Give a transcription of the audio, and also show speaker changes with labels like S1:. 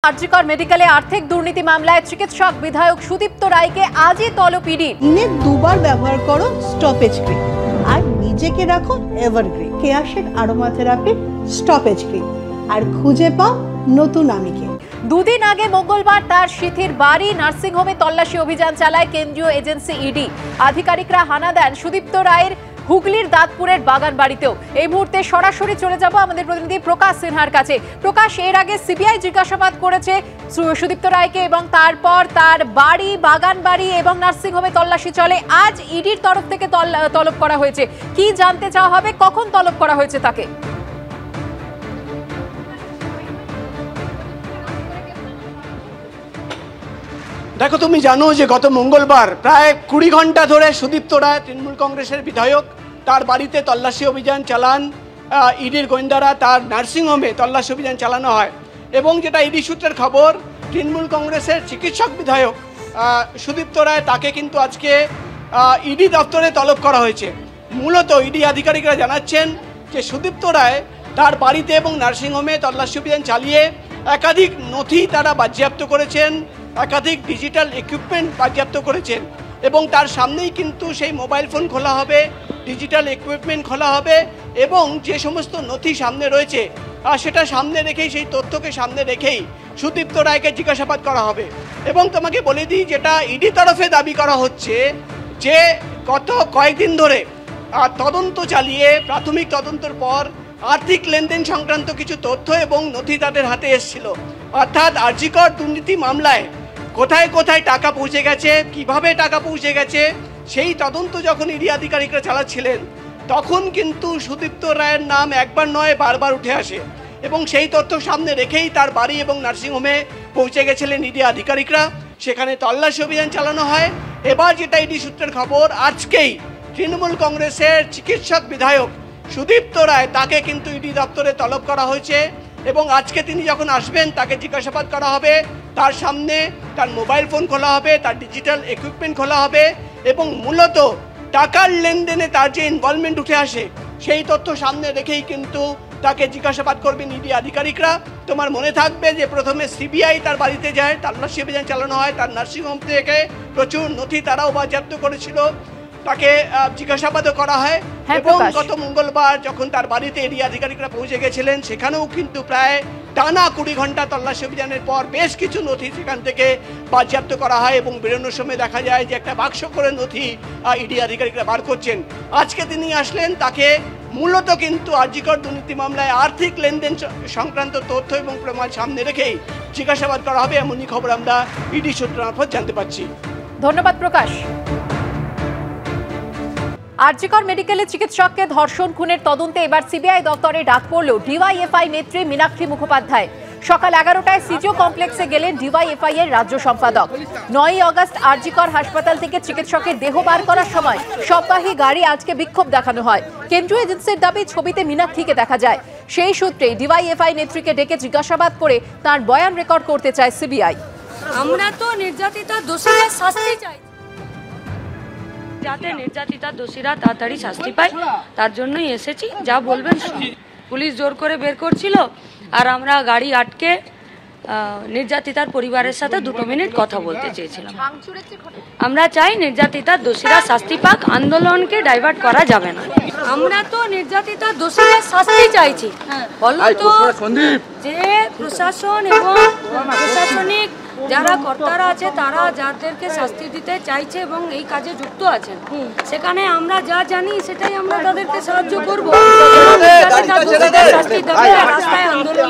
S1: আরজিকর মেডিকেলে আর্থিক দুর্নীতি মামলায় চিকিৎসক বিধায়ক সুদীপ্ত রায়কে আজই তলব ইডি।
S2: দিনে দুবার ব্যবহার করো স্টপেজ ক্রিম আর নিজেকে রাখো evergreen. কেয়াশেড aroma therapy stoppage cream আর খুঁজে পাও নতুন আমিকে।
S1: দুদিন আগে মঙ্গলবার তার সিথির বাড়ি নার্সিংহোমে তল্লাশি অভিযান চালায় কেন্দ্রীয় এজেন্সি ইডি। আধিকারিকরা হানা দেন সুদীপ্ত রায়ের হুগলির দাঁতপুরের বাগান বাড়িতেও। এই মুহূর্তে সরাসরি চলে যাব আমাদের প্রতিনিধি প্রকাশ সিনহার কাছে। প্রকাশ, এর আগে সিবিআই জিজ্ঞাসাবাদ করেছে সুদীপ্ত রায়কে এবং তারপর তার বাড়ি, বাগান বাড়ি এবং নার্সিংহোমে তল্লাশি চলে। আজ ইডির তরফ থেকে তলব করা হয়েছে। কি জানতে চাওয়া হবে, কখন তলব করা হয়েছে তাকে?
S3: দেখো, তুমি জানো যে গত মঙ্গলবার প্রায় 20 ঘন্টা ধরে সুদীপ্ত রায়, তৃণমূল কংগ্রেসের বিধায়ক, তার বাড়িতে তল্লাশি অভিযান চালান ইডির গোয়েন্দারা। তার নার্সিংহোমে তল্লাশি অভিযান চালানো হয় এবং যেটা ইডি সূত্রের খবর, তৃণমূল কংগ্রেসের চিকিৎসক বিধায়ক সুদীপ্ত রায়, তাকে কিন্তু আজকে ইডি দপ্তরে তলব করা হয়েছে। মূলত ইডি আধিকারিকরা জানাচ্ছেন যে সুদীপ্ত রায় তার বাড়িতে এবং নার্সিংহোমে তল্লাশি অভিযান চালিয়ে একাধিক নথি তারা বাজেয়াপ্ত করেছেন, একাধিক ডিজিটাল ইকুইপমেন্ট বাজেয়াপ্ত করেছেন এবং তার সামনেই কিন্তু সেই মোবাইল ফোন খোলা হবে, ডিজিটাল ইকুইপমেন্ট খোলা হবে এবং যে সমস্ত নথি সামনে রয়েছে সেটা সামনে রেখেই, সেই তথ্যকে সামনে রেখেই সুদীপ্ত রায়কে জিজ্ঞাসাবাদ করা হবে। এবং তোমাকে বলে দিই, যেটা ইডি তরফে দাবি করা হচ্ছে যে গত কয়েকদিন ধরে তদন্ত চালিয়ে প্রাথমিক তদন্তের পর আর্থিক লেনদেন সংক্রান্ত কিছু তথ্য এবং নথি তাদের হাতে এসেছিল। অর্থাৎ আরজিকর দুর্নীতি মামলায় কোথায় কোথায় টাকা পৌঁছে গেছে, কিভাবে টাকা পৌঁছে গেছে, সেই তদন্ত যখন ইডি আধিকারিকরা চালাচ্ছিলেন তখন কিন্তু সুদীপ্ত রায়ের নাম একবার নয় বারবার উঠে আসে এবং সেই তথ্য সামনে রেখেই তার বাড়ি এবং নার্সিংহোমে পৌঁছে গেছিলেন ইডি আধিকারিকরা। সেখানে তল্লাশি অভিযান চালানো হয়। এবার যেটা ইডি সূত্রের খবর, আজকেই তৃণমূল কংগ্রেসের চিকিৎসক বিধায়ক সুদীপ্ত রায়, তাকে কিন্তু ইডি দপ্তরে তলব করা হয়েছে এবং আজকে তিনি যখন আসবেন তাকে জিজ্ঞাসাবাদ করা হবে। তার সামনে তার মোবাইল ফোন খোলা হবে, তার ডিজিটাল ইকুইপমেন্ট খোলা হবে এবং মূলত টাকার লেনদেনে তার যে ইনভলভমেন্ট উঠে আসে সেই তথ্য সামনে রেখেই কিন্তু তাকে জিজ্ঞাসাবাদ করবেন ইডি আধিকারিকরা। তোমার মনে থাকবে যে প্রথমে সিবিআই তার বাড়িতে যায়, তল্লাশি অভিযান চালানো হয়, তার নার্সিংহোম থেকে প্রচুর নথি তারাও বাজেয়াপ্ত করেছিল, তাকে জিজ্ঞাসাবাদও করা হয় এবং গত মঙ্গলবার যখন তার বাড়িতে ইডি আধিকারিকরা পৌঁছে গেছিলেন সেখানেও কিন্তু প্রায় টানা 20 ঘন্টা তল্লাশি অভিযানের পর বেশ কিছু নথি সেখান থেকে বাজেয়াপ্ত করা হয় এবং বেরোনোর সময় দেখা যায় যে একটা বাক্স করে নথি ইডি আধিকারিকরা বার করছেন। আজকে তিনি আসলেন, তাকে মূলত কিন্তু আরজিকর দুর্নীতি মামলায় আর্থিক লেনদেন সংক্রান্ত তথ্য এবং প্রমাণ সামনে রেখেই জিজ্ঞাসাবাদ করা হবে, এমনই খবর আমরা ইডি সূত্র মারফত জানতে পারছি।
S1: ধন্যবাদ প্রকাশ। আরজিকর মেডিকেলে চিকিৎসককে ধর্ষণ খুনের তদন্তে এবার সিবিআই দপ্তরে ডাক পড়ল ডিওয়াইএফআই নেত্রী মীনাক্ষী মুখোপাধ্যায়। সকাল 11টায় সিজিও কমপ্লেক্সে গেলেন ডিওয়াইএফআই এর রাজ্য সম্পাদক। 9ই আগস্ট আরজিকর হাসপাতাল থেকে চিকিৎসকের দেহ বার করার সময় সববাহী গাড়ি আজকে বিক্ষোভ দেখানো হয়। কেন্দ্রীয় এজেন্সির দাবি ছবিতে মীনাক্ষীকে দেখা যায়। সেই সূত্রে ডিওয়াইএফআই নেত্রীকে ডেকে জিজ্ঞাসাবাদ করে তার বয়ান রেকর্ড করতে চায় সিবিআই।
S4: আমরা তো নির্যাতিতা দোষীদের শাস্তি চাই, যাতে নির্যাতিতা দোষীরা তাড়াতাড়ি শাস্তি পায়, তার জন্যই এসেছি। যা বলবেন, পুলিশ জোর করে বের করছিল আর আমরা গাড়ি আটকে নির্যাতিতার পরিবারের সাথে 2 মিনিট কথা বলতে চেয়েছিলাম। আমরা চাই নির্যাতিতার দোষীরা শাস্তি পাক, আন্দোলনকে ডাইভার্ট করা যাবে না। আমরা তো নির্যাতিতা দোষীদের শাস্তি চাইছি। বলতো যে প্রশাসন এবং প্রশাসনিক যারা কর্তারা আছে তারা যাদেরকে শাস্তি দিতে চাইছে এবং এই কাজে যুক্ত আছেন, সেখানে আমরা যা জানি সেটাই আমরা তাদেরকে সাহায্য করবো। শাস্তি দেবে, রাস্তায় আন্দোলন